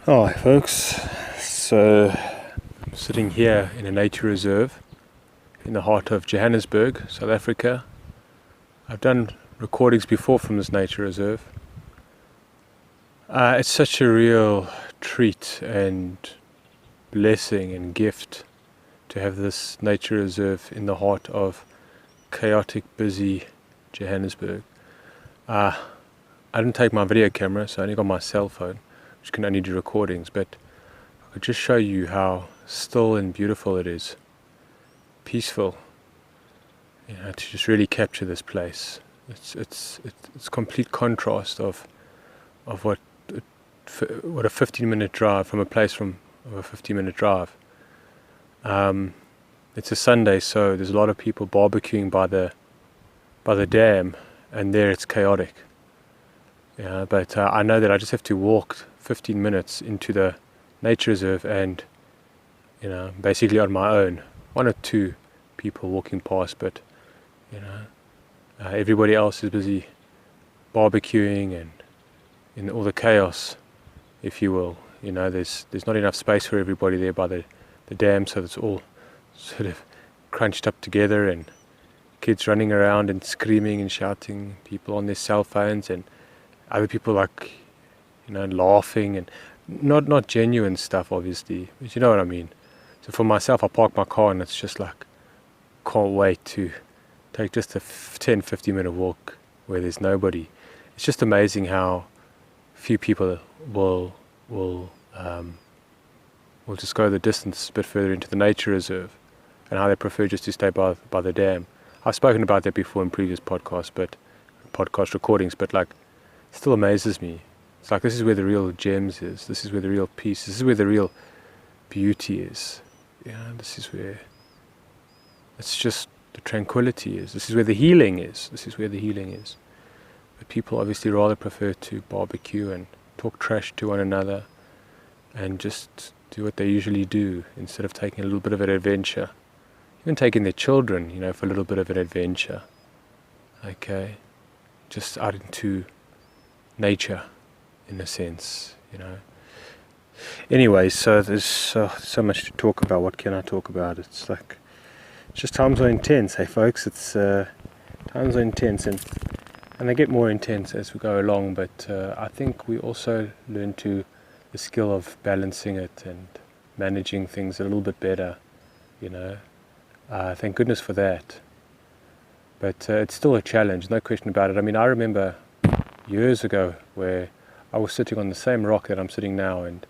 Hi folks, so I'm sitting here in a nature reserve in the heart of Johannesburg, South Africa. I've done recordings before from this nature reserve. It's such a real treat and blessing and gift to have this nature reserve in the heart of chaotic, busy Johannesburg. I didn't take my video camera, so I only got my cell phone, which can only do recordings, but I could just show you how still and beautiful it is, peaceful, to just really capture this place. It's complete contrast of what a 15-minute drive from a place of a 15-minute drive. It's a Sunday, so there's a lot of people barbecuing by the dam, and there it's chaotic. But I know that I just have to walk 15 minutes into the nature reserve and, basically on my own. One or two people walking past, but, everybody else is busy barbecuing and in all the chaos, if you will. There's not enough space for everybody there by the dam, so it's all sort of crunched up together, and kids running around and screaming and shouting, people on their cell phones, and other people laughing, and not genuine stuff, obviously, but you know what I mean. So for myself, I park my car and it's just like, can't wait to take just a 10-15 minute walk where there's nobody. It's just amazing how few people will just go the distance a bit further into the nature reserve, and how they prefer just to stay by the dam. I've spoken about that before in previous podcast recordings, but still amazes me. It's like, this is where the real gems is. This is where the real peace is. This is where the real beauty is. This is where it's just the tranquility is. This is where the healing is. But people obviously rather prefer to barbecue and talk trash to one another and just do what they usually do, instead of taking a little bit of an adventure. Even taking their children, for a little bit of an adventure. Okay? Just out into nature, in a sense, Anyway, so there's so much to talk about. What can I talk about? It's just times are intense, hey folks. It's times are intense, and they get more intense as we go along. But I think we also learn the skill of balancing it and managing things a little bit better. Thank goodness for that. But it's still a challenge, no question about it. I mean, I remember years ago where I was sitting on the same rock that I'm sitting now, and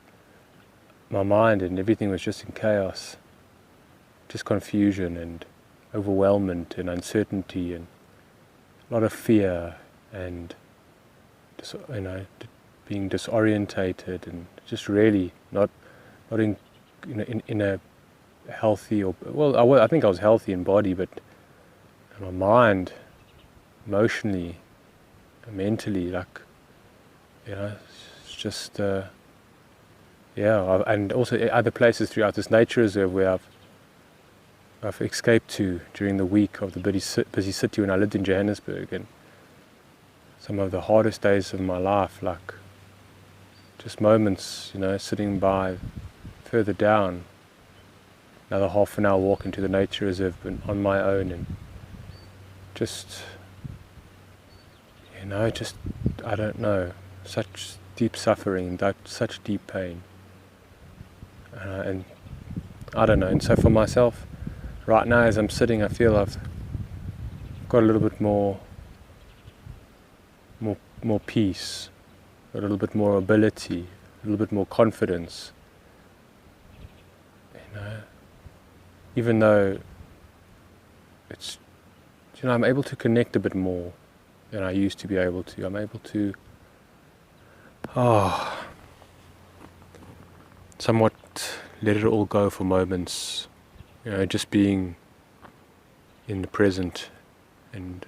my mind and everything was just in chaos, just confusion and overwhelmment and uncertainty and a lot of fear and being disorientated and just really not in a healthy, I think I was healthy in body, but my mind, emotionally, mentally, it's just and also other places throughout this nature reserve where I've escaped to during the week of the busy city when I lived in Johannesburg, and some of the hardest days of my life, just moments, sitting by further down, another half an hour walk into the nature reserve on my own, and just I don't know, such deep suffering, such deep pain, and I don't know. And so for myself, right now as I'm sitting, I feel I've got a little bit more peace, a little bit more ability, a little bit more confidence. Even though it's, I'm able to connect a bit more than I used to be able to. I'm able to somewhat let it all go for moments, just being in the present and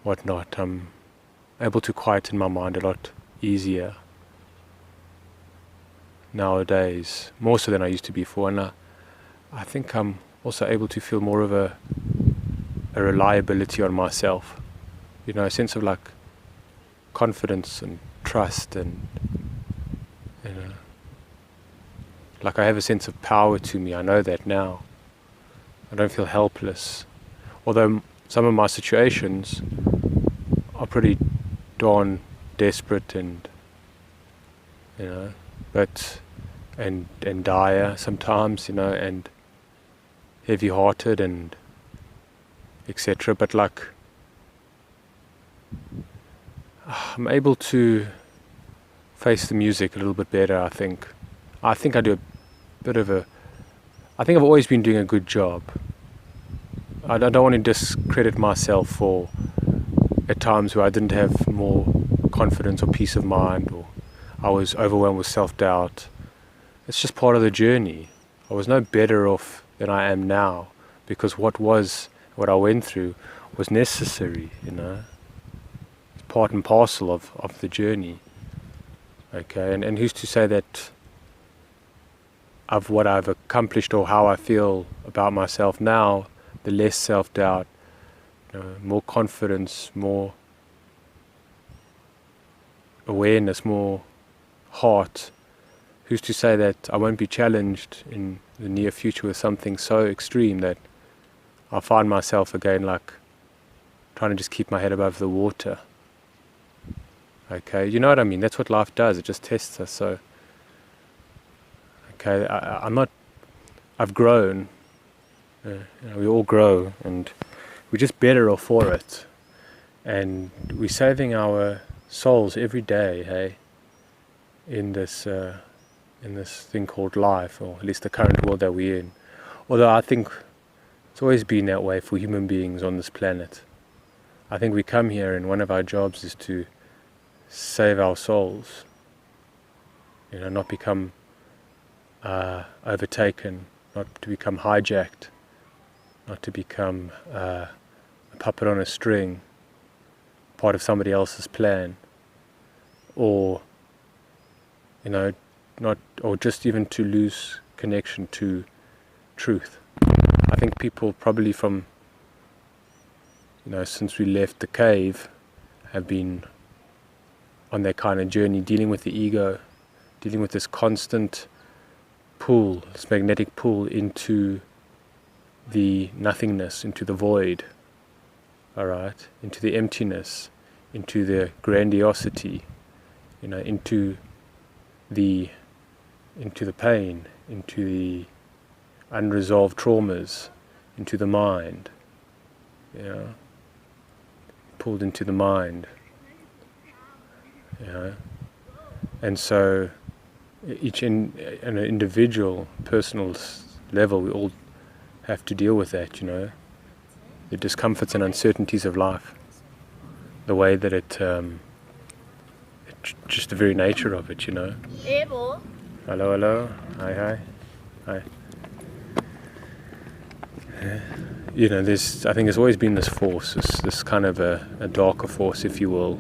whatnot. I'm able to quieten my mind a lot easier nowadays, more so than I used to before, and I think I'm also able to feel more of a reliability on myself, a sense of confidence and trust and you know, like I have a sense of power to me. I know that now. I don't feel helpless. Although some of my situations are pretty darn desperate and, you know, but, and dire sometimes, you know, and heavy-hearted and etc. But like, I'm able to face the music a little bit better, I think. I think I do a bit of a... I think I've always been doing a good job. I don't want to discredit myself for at times where I didn't have more confidence or peace of mind, or I was overwhelmed with self-doubt. It's just part of the journey. I was no better off than I am now, because what I went through was necessary, you know. It's part and parcel of the journey. Okay, and who's to say that of what I've accomplished or how I feel about myself now, the less self-doubt, you know, more confidence, more awareness, more heart. Who's to say that I won't be challenged in the near future with something so extreme that I'll find myself again like trying to just keep my head above the water. Okay, you know what I mean? That's what life does. It just tests us. So, okay, I've grown. You know, we all grow, and we're just better off for it. And we're saving our souls every day, hey, in this thing called life, or at least the current world that we're in. Although I think it's always been that way for human beings on this planet. I think we come here and one of our jobs is to save our souls, you know, not become overtaken, not to become hijacked, not to become a puppet on a string, part of somebody else's plan, or, you know, or just even to lose connection to truth. I think people probably from, you know, since we left the cave, have been on that kind of journey, dealing with the ego, dealing with this constant pull, this magnetic pull into the nothingness, into the void, alright, into the emptiness, into the grandiosity, you know, into the pain, into the unresolved traumas, into the mind, you know, pulled into the mind, you know. And so each in an individual, personal level, we all have to deal with that, you know, the discomforts and uncertainties of life, the way that just the very nature of it, you know. Hello, hello, hi. You know, I think there's always been this force, this kind of a darker force, if you will,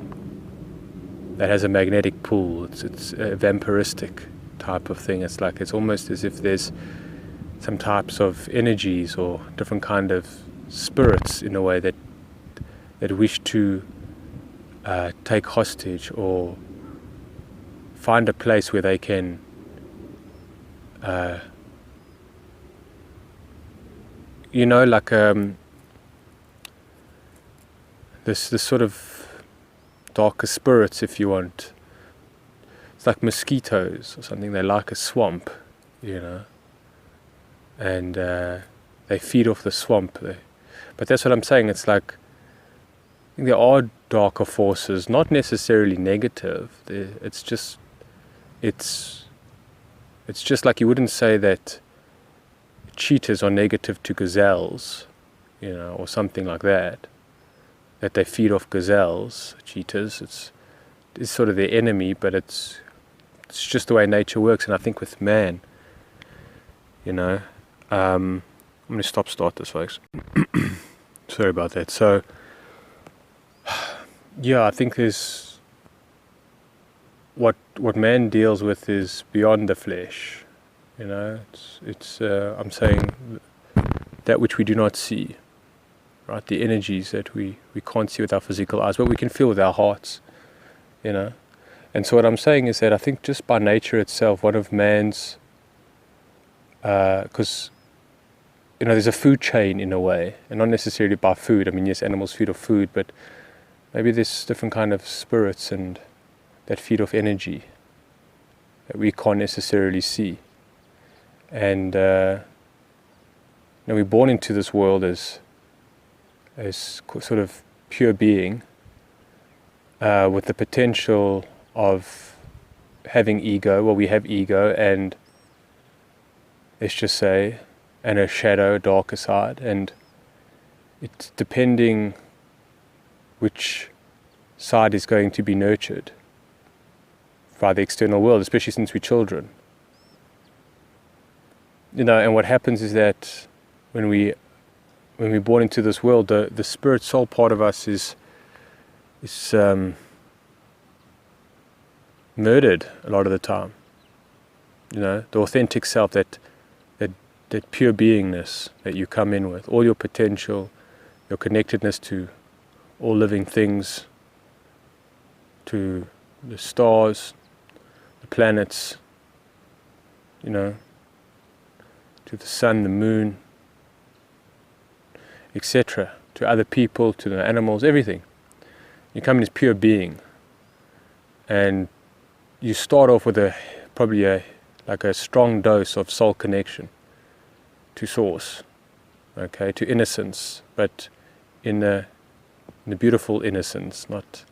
that has a magnetic pull. It's a vampiristic type of thing. It's like, it's almost as if there's some types of energies or different kind of spirits, in a way, that wish to take hostage or find a place where they can you know, like this sort of darker spirits, if you want. It's like mosquitoes or something. They like a swamp, you know, and they feed off the swamp. But that's what I'm saying. It's like, I think there are darker forces, not necessarily negative. It's just like you wouldn't say that cheetahs are negative to gazelles, you know, or something like that. That they feed off gazelles, cheetahs. It's sort of their enemy, but it's just the way nature works. And I think with man, you know, I'm going to start this, folks. Sorry about that. So, yeah, I think there's what man deals with is beyond the flesh. You know, it's I'm saying that which we do not see, right? The energies that we can't see with our physical eyes, but we can feel with our hearts, you know. And so what I'm saying is that I think just by nature itself, one of man's, because there's a food chain in a way, and not necessarily by food. I mean, yes, animals feed off food, but maybe there's different kind of spirits and that feed off energy that we can't necessarily see. And we're born into this world as sort of pure being, with the potential of having ego. Well, we have ego, and let's just say, and a shadow, a darker side, and it's depending which side is going to be nurtured by the external world, especially since we're children. And what happens is that when we're born into this world, the spirit soul part of us is murdered a lot of the time. The authentic self, that pure beingness that you come in with, all your potential, your connectedness to all living things, to the stars, the planets, to the sun, the moon, etc., to other people, to the animals, everything. You come in as pure being, and you start off with probably a strong dose of soul connection to source, okay, to innocence, but in the beautiful innocence, not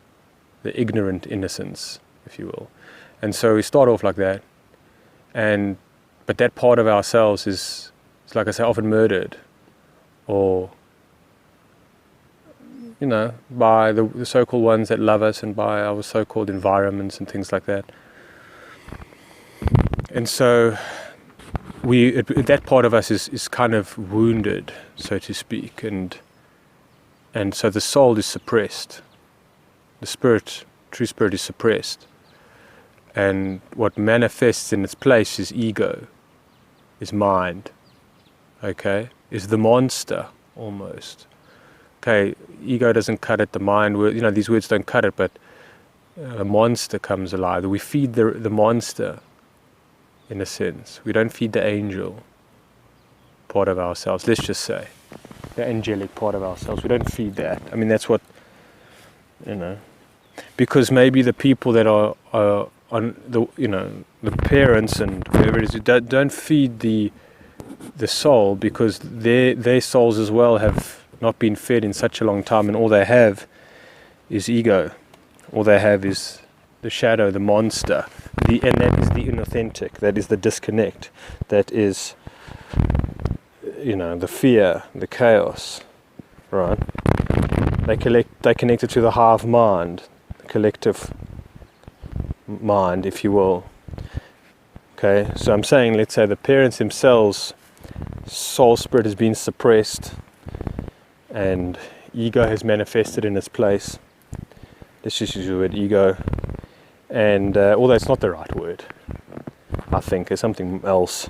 the ignorant innocence, if you will. And so we start off like that, but that part of ourselves is like I say, often murdered, or by the so-called ones that love us, and by our so-called environments and things like that. And so that part of us is kind of wounded, so to speak, and so the soul is suppressed. The spirit, true spirit, is suppressed, and what manifests in its place is ego, is mind, okay, is the monster almost. Okay, ego doesn't cut it, the mind, these words don't cut it, but a monster comes alive. We feed the monster, in a sense. We don't feed the angel part of ourselves, let's just say. The angelic part of ourselves. We don't feed that. I mean, that's what, because maybe the people that are on the parents and whoever it is, don't feed the soul, because their souls as well have not been fed in such a long time, and all they have is ego. All they have is the shadow, the monster, and that is the inauthentic, that is the disconnect, that is, the fear, the chaos, right? They connect it to the hive mind, the collective mind, if you will. Okay, so I'm saying, let's say the parents themselves, soul spirit has been suppressed, and ego has manifested in its place. Let's just use the word ego. And although it's not the right word, I think it's something else.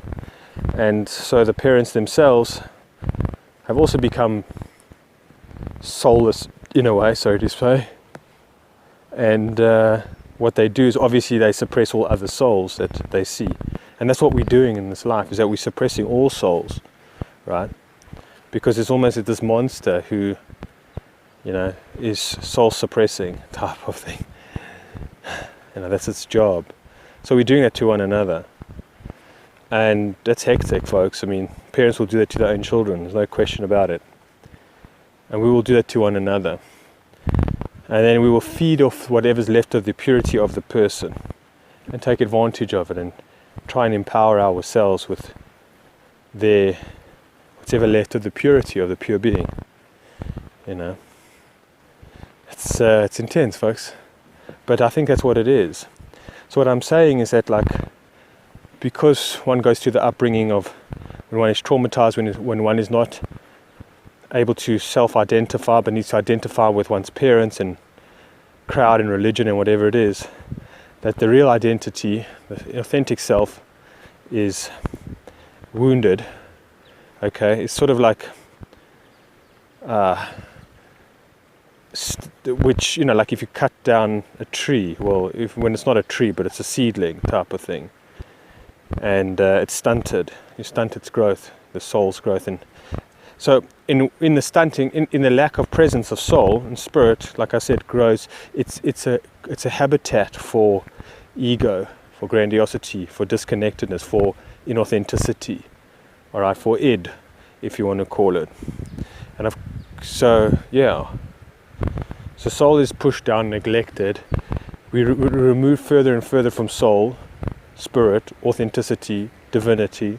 And so the parents themselves have also become soulless in a way, so to say. And what they do is, obviously, they suppress all other souls that they see. And that's what we're doing in this life, is that we're suppressing all souls, right? Because it's almost this monster who, is soul-suppressing type of thing. That's its job. So we're doing that to one another. And that's hectic, folks. I mean, parents will do that to their own children, there's no question about it. And we will do that to one another. And then we will feed off whatever's left of the purity of the person, and take advantage of it, and try and empower ourselves with whatever left of the purity of the pure being. It's intense, folks. But I think that's what it is. So what I'm saying is that, because one goes through the upbringing of when one is traumatized, when one is not able to self-identify, but needs to identify with one's parents and crowd and religion and whatever it is, that the real identity, the authentic self, is wounded. Okay, it's sort of like which, like if you cut down a tree, when it's not a tree but it's a seedling type of thing, and it's stunted, you stunt its growth, the soul's growth. And so in the stunting, in the lack of presence of soul and spirit, like I said, grows, it's a habitat for ego, for grandiosity, for disconnectedness, for inauthenticity, all right, for id, if you want to call it. And so soul is pushed down, neglected. We remove further and further from soul, spirit, authenticity, divinity,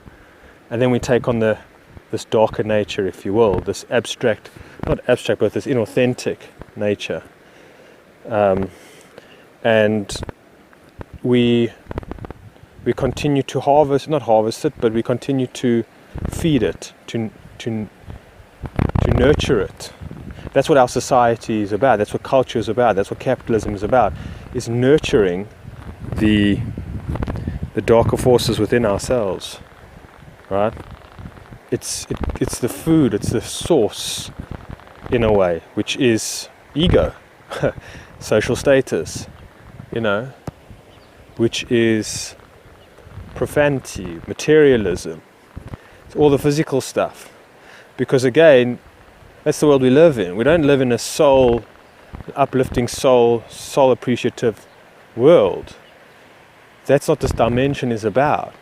and then we take on this darker nature, if you will, this abstract, not abstract, but this inauthentic nature. And we continue to not harvest it, but we continue to feed it, to nurture it. That's what our society is about. That's what culture is about. That's what capitalism is about. Is nurturing the darker forces within ourselves, right? It's the food. It's the source, in a way, which is ego, social status, which is profanity, materialism. It's all the physical stuff. Because again, that's the world we live in. We don't live in a soul, uplifting soul appreciative world. That's what this dimension is about.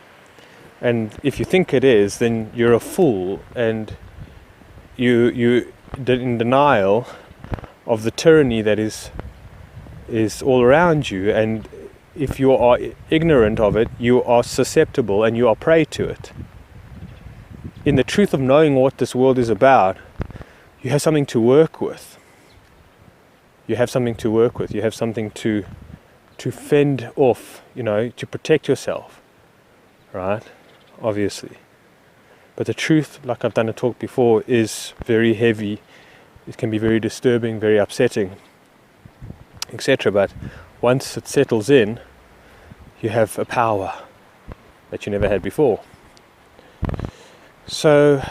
And if you think it is, then you're a fool, and you're in denial of the tyranny that is all around you. And if you are ignorant of it, you are susceptible and you are prey to it. In the truth of knowing what this world is about, you have something to work with. You have something to work with. You have something to fend off, to protect yourself, right? Obviously. But the truth, like I've done a talk before, is very heavy. It can be very disturbing, very upsetting, etc. But once it settles in, you have a power that you never had before. So,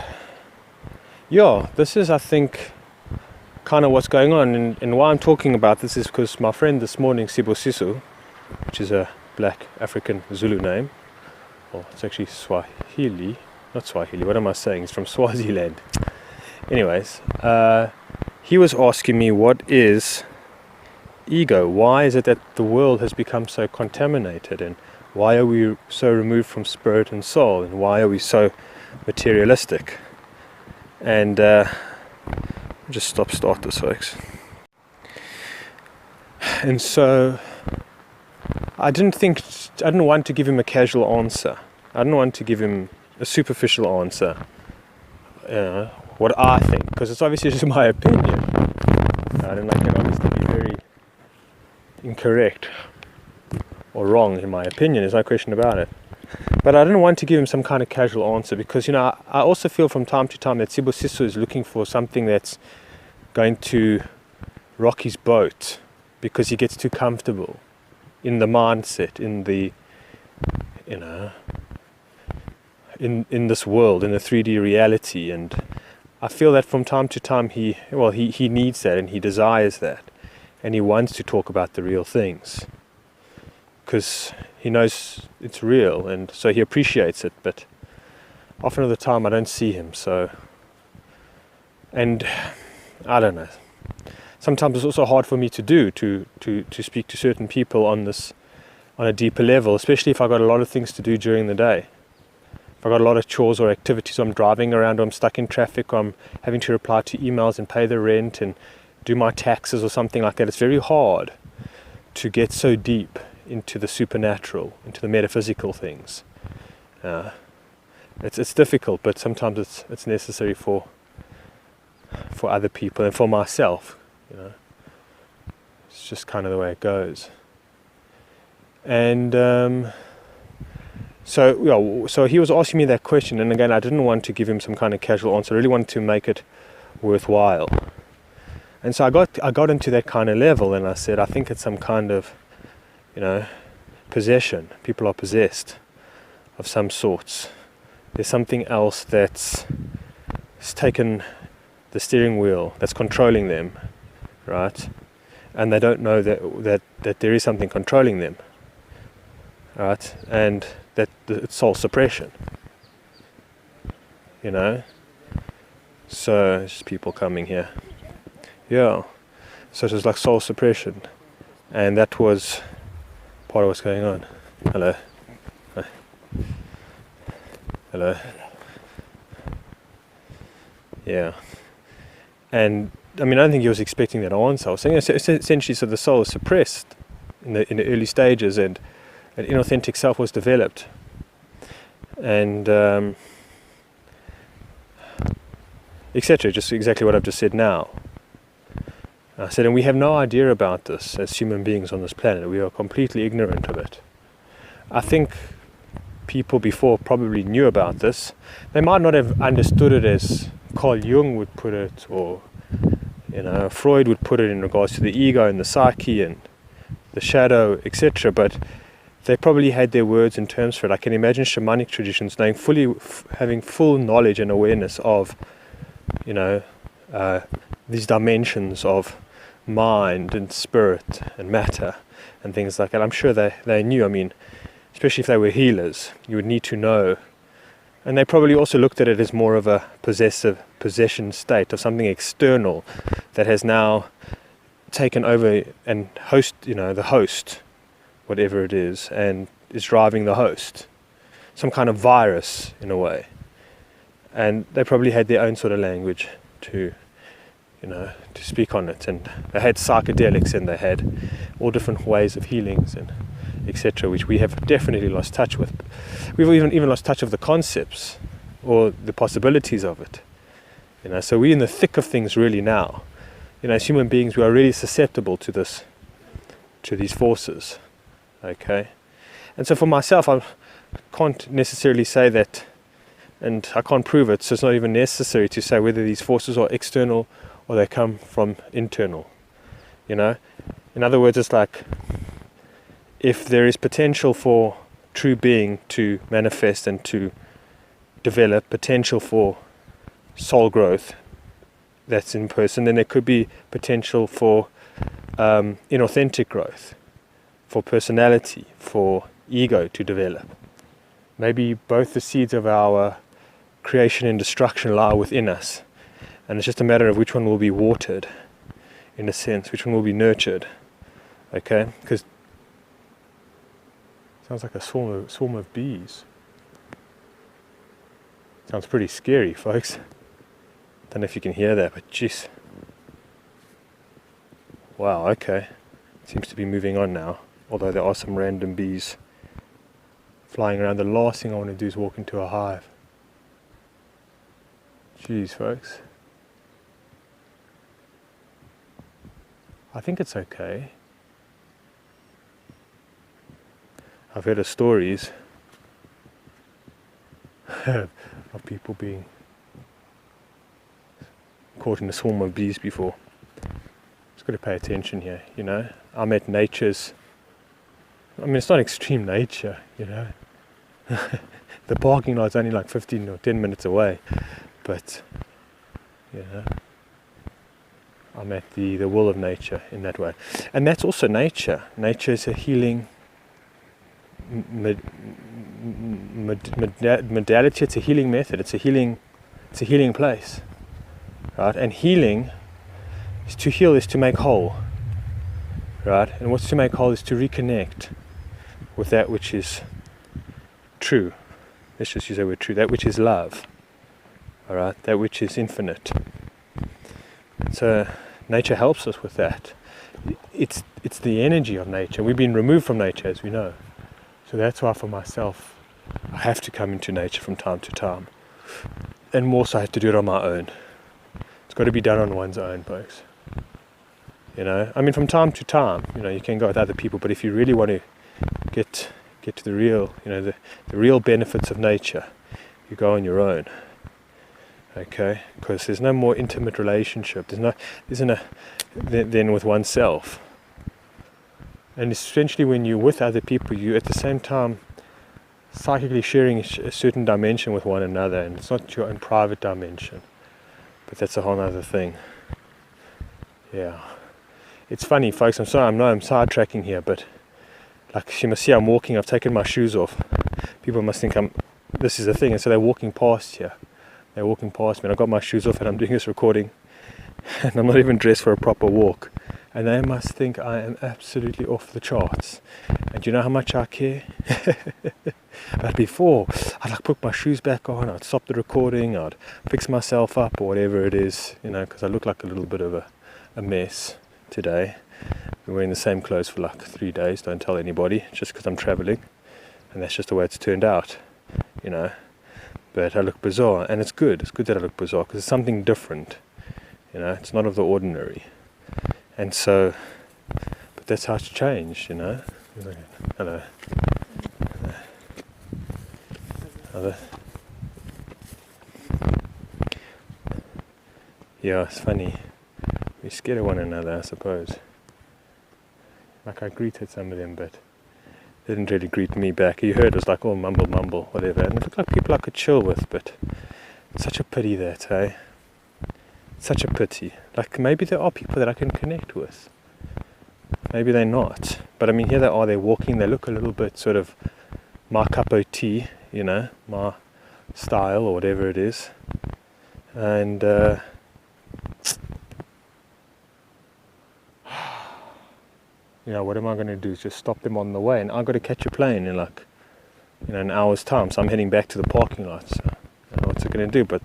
this is, I think, kind of what's going on. And why I'm talking about this is because my friend this morning, Sibusiso, which is a black African Zulu name, well, it's actually Swahili, not Swahili, what am I saying? It's from Swaziland. Anyways, he was asking me, what is ego? Why is it that the world has become so contaminated? And why are we so removed from spirit and soul? And why are we so materialistic? And just start this, folks. And so I didn't want to give him a casual answer. I didn't want to give him a superficial answer, what I think, because it's obviously just my opinion. And I can obviously be very incorrect or wrong in my opinion, there's no question about it. But I didn't want to give him some kind of casual answer because, I also feel from time to time that Sibusiso is looking for something that's going to rock his boat because he gets too comfortable in the mindset, in the, in this world, in the 3D reality. And I feel that from time to time he needs that and he desires that. And he wants to talk about the real things because he knows it's real, and so he appreciates it. But often of the time I don't see him, and I don't know. Sometimes it's also hard for me to speak to certain people on a deeper level, especially if I've got a lot of things to do during the day. If I've got a lot of chores or activities, I'm driving around, or I'm stuck in traffic, or I'm having to reply to emails and pay the rent and do my taxes or something like that. It's very hard to get so deep into the supernatural, into the metaphysical things. It's difficult, but sometimes it's necessary for other people and for myself. It's just kind of the way it goes. And so he was asking me that question, and again, I didn't want to give him some kind of casual answer. I really wanted to make it worthwhile. And so I got into that kind of level, and I said, I think it's some kind of, possession. People are possessed of some sorts. There's something else that's taken the steering wheel, that's controlling them, right? And they don't know that there is something controlling them, right? And that it's soul suppression, you know? So, it's just people coming here. Yeah. So it was like soul suppression. And that was part of what's going on. Hello. Hi. Hello. Yeah. And I mean, I don't think he was expecting that answer. I was saying essentially, so the soul is suppressed in the early stages, and an inauthentic self was developed. And etc. Just exactly what I've just said now. I said, and we have no idea about this as human beings on this planet. We are completely ignorant of it. I think people before probably knew about this. They might not have understood it as Carl Jung would put it, or Freud would put it in regards to the ego and the psyche and the shadow, etc. But they probably had their words and terms for it. I can imagine shamanic traditions knowing having full knowledge and awareness of, these dimensions of mind and spirit and matter and things like that. I'm sure they knew. I mean, especially if they were healers, you would need to know. And they probably also looked at it as more of a possession state of something external that has now taken over and the host, whatever it is, and is driving the host. Some kind of virus, in a way. And they probably had their own sort of language to speak on it. And they had psychedelics, and they had all different ways of healings and etc., which we have definitely lost touch with. We've even lost touch of the concepts or the possibilities of it. So we're in the thick of things really now. As human beings, we are really susceptible to these forces. Okay, and so for myself, I can't necessarily say that, and I can't prove it. So it's not even necessary to say whether these forces are external or they come from internal. In other words, it's like, if there is potential for true being to manifest and to develop, potential for soul growth that's in person, then there could be potential for inauthentic growth, for personality, for ego to develop. Maybe both the seeds of our creation and destruction lie within us, and it's just a matter of which one will be watered, in a sense, which one will be nurtured. Okay, because sounds like a swarm of bees. Sounds pretty scary, folks. Don't know if you can hear that, but jeez. Wow, okay. Seems to be moving on now, although there are some random bees flying around. The last thing I want to do is walk into a hive. Jeez, folks. I think it's okay. I've heard of stories of people being caught in a swarm of bees before. Just got to pay attention here, I'm at nature's, it's not extreme nature, The parking lot's only like 15 or 10 minutes away, but, I'm at the will of nature in that way. And that's also nature. Nature is a healing modality. It's a healing method. It's a healing place, right? And healing is to make whole, right? And what's to make whole is to reconnect with that which is true. Let's just use that word true. That which is love, all right? That which is infinite. So nature helps us with that. It's the energy of nature. We've been removed from nature, as we know. So that's why for myself, I have to come into nature from time to time. And more so I have to do it on my own. It's got to be done on one's own, folks. From time to time, you can go with other people, but if you really want to get to the real, the real benefits of nature, you go on your own. Okay? Because there's no more intimate relationship. Than with oneself. And essentially when you're with other people, you at the same time psychically sharing a certain dimension with one another, and it's not your own private dimension, but that's a whole other thing. Yeah. it's funny, folks, I'm sorry, I'm sidetracking here, but like you must see I'm walking, I've taken my shoes off. People must think this is a thing, and so they're walking past here. They're walking past me, and I've got my shoes off and I'm doing this recording, and I'm not even dressed for a proper walk. And they must think I am absolutely off the charts. And do you know how much I care? But before, I'd like put my shoes back on, I'd stop the recording, I'd fix myself up or whatever it is, because I look like a little bit of a mess today. I've been wearing the same clothes for like 3 days, don't tell anybody, just because I'm traveling. And that's just the way it's turned out, But I look bizarre, and it's good that I look bizarre, because it's something different, it's not of the ordinary. And so, but that's how it's changed, Hello. Hello. Yeah, it's funny. We're scared of one another, I suppose. Like I greeted some of them, but they didn't really greet me back. You heard it was like all mumble, whatever. And it looked like people I could chill with, but it's such a pity that, eh? Such a pity. Like maybe there are people that I can connect with. Maybe they're not. But I mean, here they are, they're walking, they look a little bit sort of my cup of tea, my style or whatever it is. And what am I going to do? Just stop them on the way, and I've got to catch a plane in like an hour's time. So I'm heading back to the parking lot. So I don't know what's it going to do, but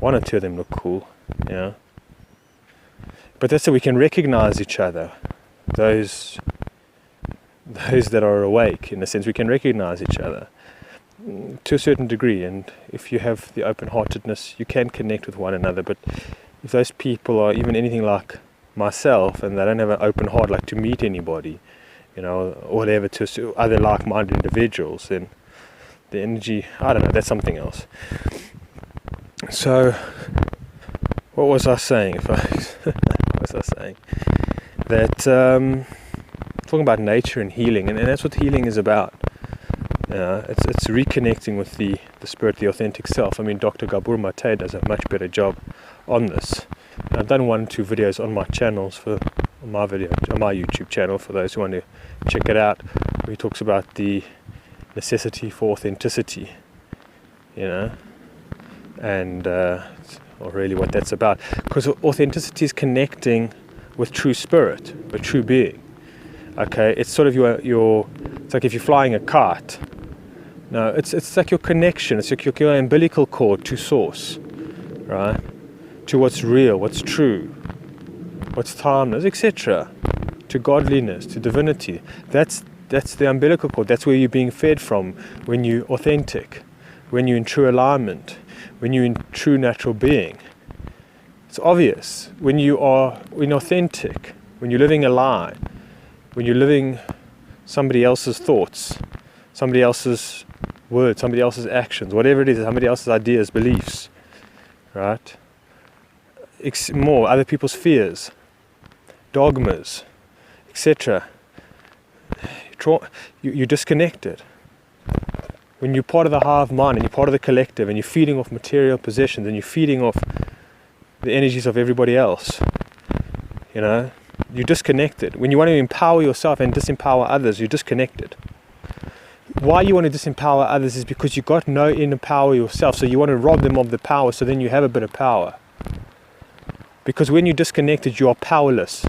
one or two of them look cool, But that's so we can recognize each other. Those that are awake, in a sense, we can recognize each other to a certain degree. And if you have the open-heartedness, you can connect with one another. But if those people are even anything like myself, and they don't have an open heart, like to meet anybody, or whatever, to other like-minded individuals, then the energy, I don't know, that's something else. So, what was I saying? What was I saying? That talking about nature and healing, and that's what healing is about. It's reconnecting with the spirit, the authentic self. I mean, Dr. Gabor Mate does a much better job on this. And I've done 1 or 2 videos on my channels on my YouTube channel for those who want to check it out, where he talks about the necessity for authenticity, and or really what that's about. Because authenticity is connecting with true spirit, with true being. Okay, it's sort of your it's like if you're flying a kite. No, it's like your connection. It's like your umbilical cord to source, right? To what's real, what's true, what's timeless, etc. To godliness, to divinity. That's the umbilical cord. That's where you're being fed from when you're authentic, when you're in true alignment, when you're in true natural being. It's obvious. When you're authentic, when you're living a lie, when you're living somebody else's thoughts, somebody else's words, somebody else's actions, whatever it is, somebody else's ideas, beliefs, right? More other people's fears, dogmas, etc. You're disconnected. When you're part of the hive mind and you're part of the collective and you're feeding off material possessions and you're feeding off the energies of everybody else, you're disconnected. When you want to empower yourself and disempower others, you're disconnected. Why you want to disempower others is because you've got no inner power yourself, so you want to rob them of the power so then you have a bit of power. Because when you're disconnected, you are powerless.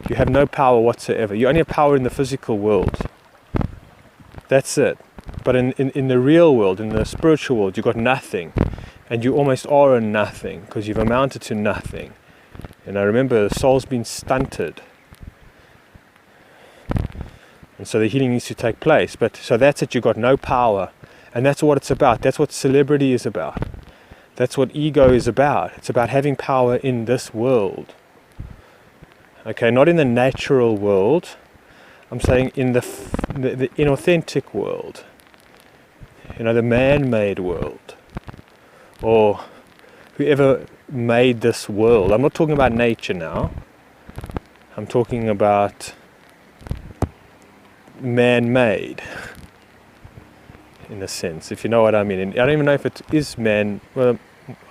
You have no power whatsoever. You only have power in the physical world. That's it. But in the real world, in the spiritual world, you've got nothing. And you almost are a nothing, because you've amounted to nothing. And I remember the soul's been stunted. And so the healing needs to take place. But so that's it, you've got no power. And that's what it's about. That's what celebrity is about. That's what ego is about. It's about having power in this world. Okay, not in the natural world. I'm saying in the inauthentic world. The man-made world. Or whoever made this world. I'm not talking about nature now. I'm talking about man-made, in a sense, if you know what I mean. And I don't even know if it is man. Well,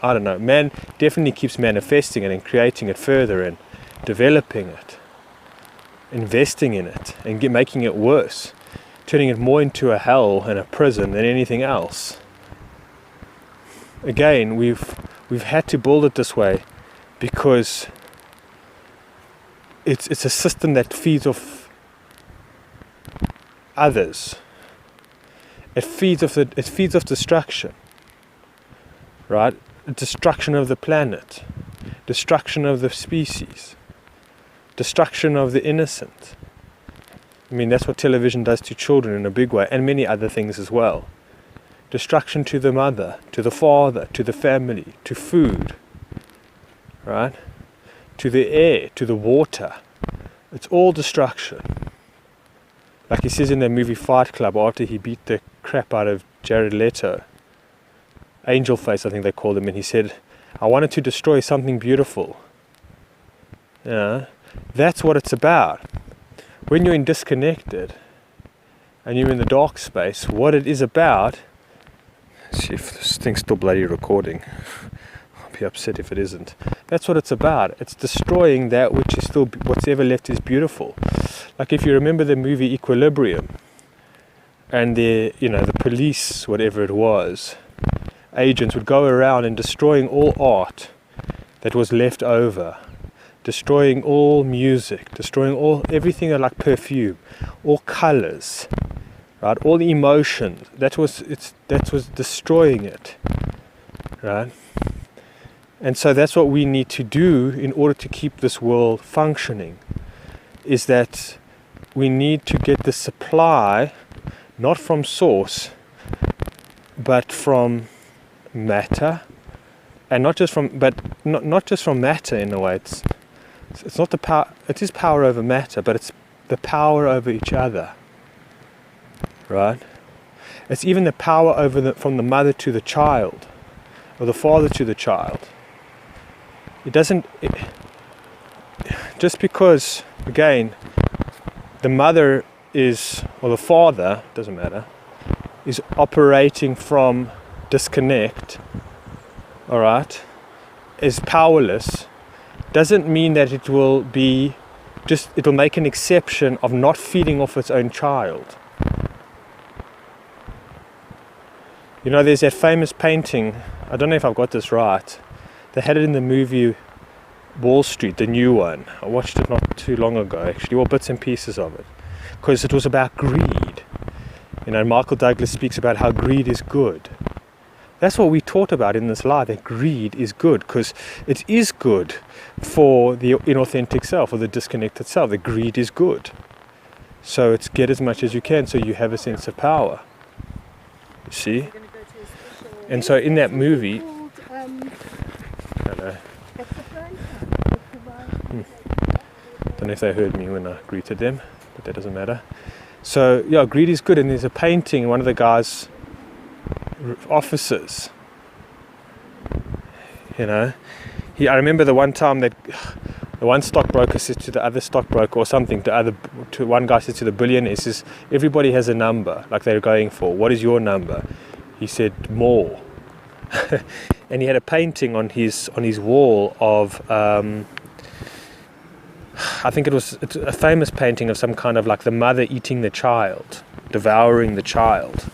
I don't know. Man definitely keeps manifesting it and creating it further and developing it, investing in it, and making it worse, turning it more into a hell and a prison than anything else. Again, we've had to build it this way because it's a system that feeds off others. It feeds off destruction, right? Destruction of the planet, destruction of the species, destruction of the innocent. I mean, that's what television does to children in a big way, and many other things as well. Destruction to the mother, to the father, to the family, to food, right? To the air, to the water. It's all destruction. Like he says in the movie Fight Club, after he beat the crap out of Jared Leto, Angel Face I think they called him, and he said, I wanted to destroy something beautiful. Yeah, that's what it's about. When you're in disconnected and you're in the dark space, what it is about, let's see if this thing's still bloody recording. I'll be upset if it isn't. That's what it's about. It's destroying that which is still, what's ever left is beautiful. Like if you remember the movie Equilibrium, and the police, whatever it was, agents would go around and destroying all art that was left over, destroying all music, destroying everything like perfume, all colors, right? All the emotions. That was destroying it, right? And so that's what we need to do in order to keep this world functioning, is that we need to get the supply not from source but from matter, and not just from matter in a way. It's not the power. It is power over matter, but it's the power over each other, right? It's even the power over from the mother to the child, or the father to the child. Just because, again, the mother is, or the father, doesn't matter, is operating from disconnect, all right, is powerless, doesn't mean that it will make an exception of not feeding off its own child. You know, there's that famous painting, I don't know if I've got this right, they had it in the movie Wall Street, the new one. I watched it not too long ago, actually, or bits and pieces of it, because it was about greed. You know, Michael Douglas speaks about how greed is good. That's what we taught about in this lie, that greed is good, because it is good for the inauthentic self, or the disconnected self. The greed is good. So it's get as much as you can so you have a sense of power. You see? And so in that movie, I don't know. Don't know if they heard me when I greeted them, but that doesn't matter. So yeah, greed is good, and there's a painting, one of the guy's officers, you know, I remember the one time that the one stockbroker said to the other stockbroker or something, to one guy said to the billionaire, he says, everybody has a number, like they're going for, what is your number? He said, more. And he had a painting on his wall of I think it's a famous painting of some kind of like the mother eating the child, devouring the child,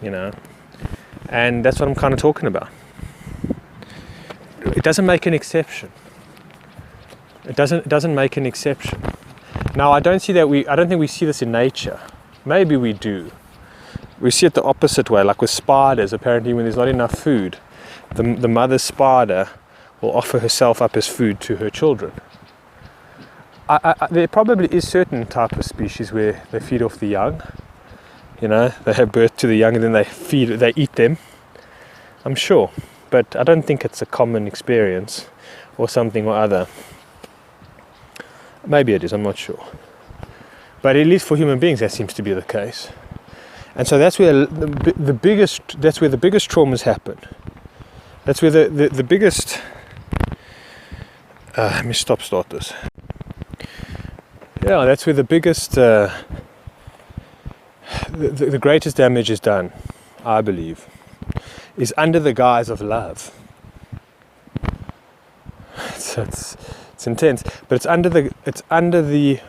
you know, and that's what I'm kind of talking about. It doesn't make an exception. It doesn't make an exception. Now, I don't think we see this in nature. Maybe we do. We see it the opposite way, like with spiders. Apparently, when there's not enough food, the mother spider will offer herself up as food to her children. There probably is certain type of species where they feed off the young. You know, they have birth to the young and then they eat them. I'm sure, but I don't think it's a common experience or something or other. Maybe it is, I'm not sure. But at least for human beings, that seems to be the case. And so that's where the biggest traumas happen. That's where the biggest. Let me start this. Yeah, that's where the biggest, the greatest damage is done, I believe, is under the guise of love. So It's intense, but it's under the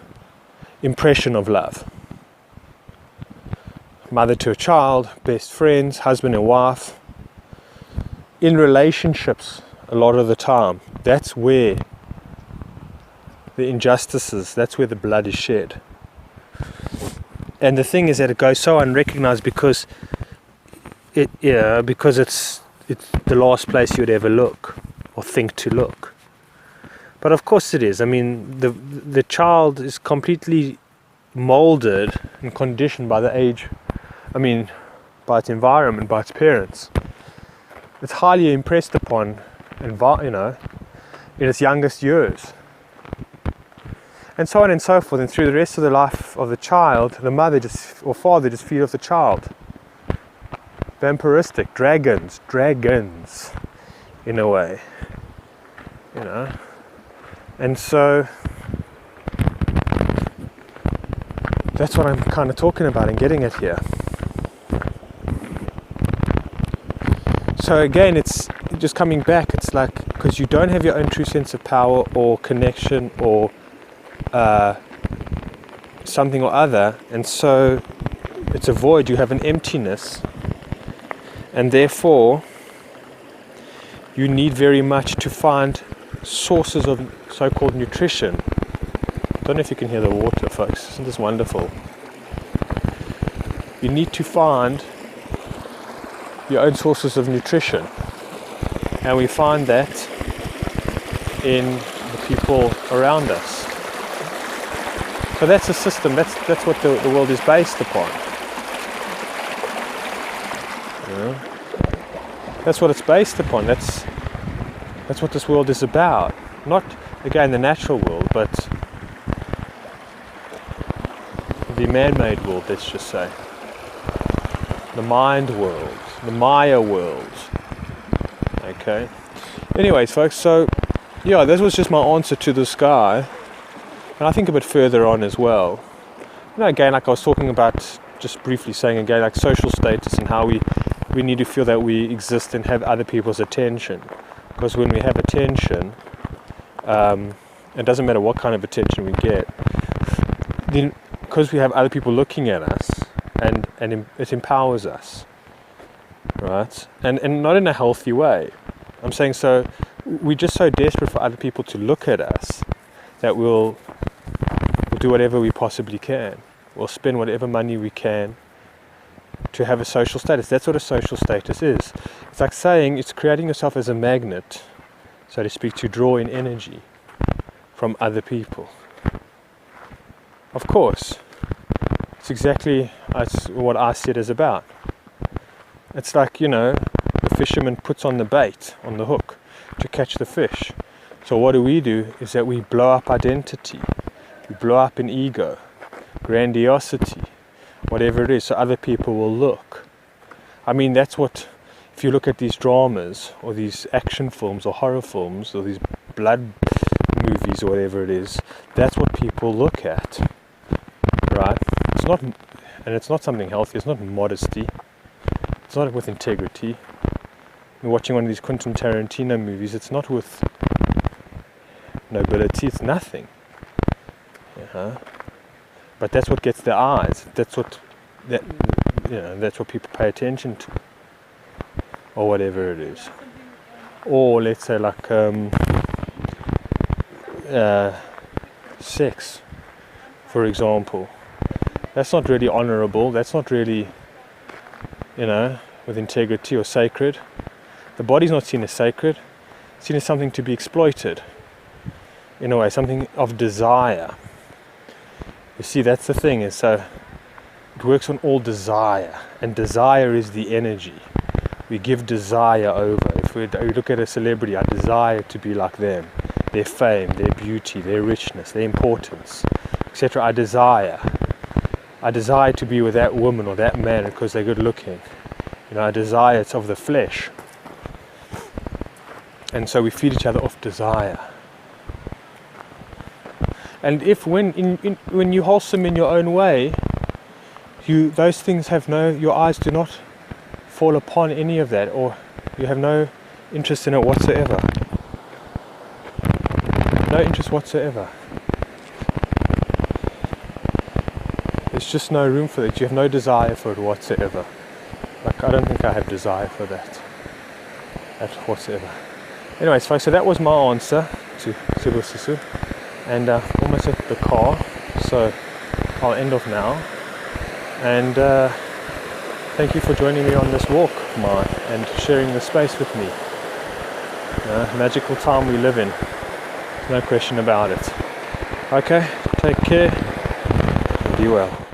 impression of love. Mother to a child, best friends, husband and wife. In relationships, a lot of the time, that's where the injustices, that's where the blood is shed. And the thing is that it goes so unrecognized because it's the last place you'd ever look or think to look. But of course it is. I mean, the child is completely molded and conditioned by the age, by its environment, by its parents. It's highly impressed upon, in its youngest years. And so on and so forth. And through the rest of the life of the child, the mother or father just feed off the child. Vampiristic, dragons, in a way. And so that's what I'm kind of talking about and getting at here. So again, it's just coming back, it's like, because you don't have your own true sense of power or connection or something or other, and so it's a void, you have an emptiness, and therefore you need very much to find sources of so-called nutrition. I don't know if you can hear the water, folks. Isn't this wonderful? You need to find your own sources of nutrition, and we find that in the people around us. So that's a system, that's what the world is based upon. That's what it's based upon. That's what this world is about. Not, again, the natural world, but the man-made world, let's just say. The mind world, the Maya world. Okay. Anyways, folks, so yeah, this was just my answer to this guy. And I think a bit further on as well. Again, like I was talking about, just briefly saying again, like social status and how we need to feel that we exist and have other people's attention. Because when we have attention, it doesn't matter what kind of attention we get, then because we have other people looking at us, and it empowers us, right? And not in a healthy way. I'm saying, so we're just so desperate for other people to look at us that we'll do whatever we possibly can. We'll spend whatever money we can to have a social status. That's what a social status is. It's like saying it's creating yourself as a magnet, so to speak, to draw in energy from other people. Of course, it's exactly what I said is about. It's like, the fisherman puts on the bait, on the hook, to catch the fish. So what do is that we blow up identity, we blow up an ego, grandiosity, whatever it is, so other people will look. That's what, if you look at these dramas, or these action films, or horror films, or these blood movies, or whatever it is, that's what people look at, right? It's not something healthy, it's not modesty, it's not with integrity. You're watching one of these Quentin Tarantino movies, it's not with nobility, it's nothing. But that's what gets their eyes. That's what people pay attention to, or whatever it is. Or let's say like sex, for example. That's not really honorable. That's not really, with integrity or sacred. The body's not seen as sacred. It's seen as something to be exploited. In a way, something of desire. You see, that's the thing, is so it works on all desire, and desire is the energy. We give desire over. If we look at a celebrity, I desire to be like them, their fame, their beauty, their richness, their importance, etc. I desire to be with that woman or that man because they're good looking. I desire, it's of the flesh. And so we feed each other off desire. And if when you wholesome in your own way, those things your eyes do not fall upon any of that, or you have no interest in it whatsoever. no interest whatsoever. There's just no room for it. You have no desire for it whatsoever. Like, I don't think I have desire for that whatsoever. Anyways, folks, so that was my answer to Sibu Sisu. And almost at the car, so I'll end off now. And thank you for joining me on this walk of mine and sharing the space with me. Magical time we live in, no question about it. Okay, take care and be well.